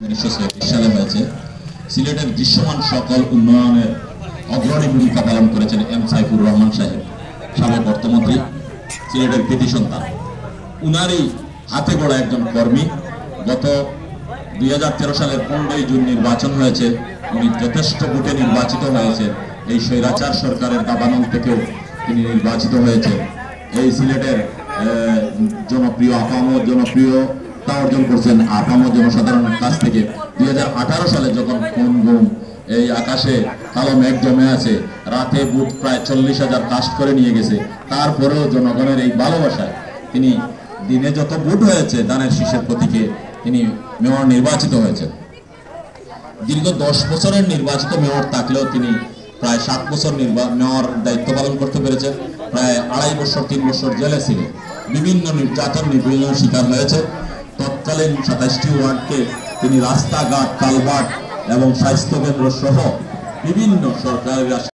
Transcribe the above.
1936 সালে হয়েছে। সিলেটের দৃশ্যমান সকল উন্নয়নের অগ্রণী ভূমিকা পালন করেছেন এম সাইফুর রহমান সাহেব, সাবেক অর্থমন্ত্রী, সিলেটের কৃতি সন্তান। উনারই হাতে গড়া একজন কর্মী। গত 2013 সালের 15 জুন নির্বাচন হয়েছে। উনি যথেষ্ট ভোটে নির্বাচিত হয়েছে। এই স্বৈরাচার সরকারের দাবানল থেকেও তিনি নির্বাচিত হয়েছে। এই সিলেটের জনপ্রিয় আপামর জনপ্রিয়তা অর্জন করছেন আপামর জনসাধারণের কাছ থেকে। 2018 সালে যখন কোন গুম এই আকাশে কালো মেঘ জমে আছে, রাতে বুথ প্রায় 40,000 কাস্ট করে নিয়ে গেছে, তারপরেও জনগণের এই ভালোবাসায় তিনি দিনে যত ভোট হয়েছে দানের শীষের প্রতীকে তিনি মেয়র নির্বাচিত হয়েছেন। দীর্ঘ 10 বছরের নির্বাচিত মেয়র থাকলেও তিনি প্রায় 7 বছর মেয়র দায়িত্ব পালন করতে পেরেছেন। প্রায় 2.5 বছর 3 বছর জেলে ছিলেন। বিভিন্ন নির্যাতন নিপীড়নের শিকার হয়েছে। তৎকালীন 27টি ওয়ার্ডকে তিনি রাস্তাঘাট, কালভার্ট এবং স্বাস্থ্যকেন্দ্র সহ বিভিন্ন সরকারি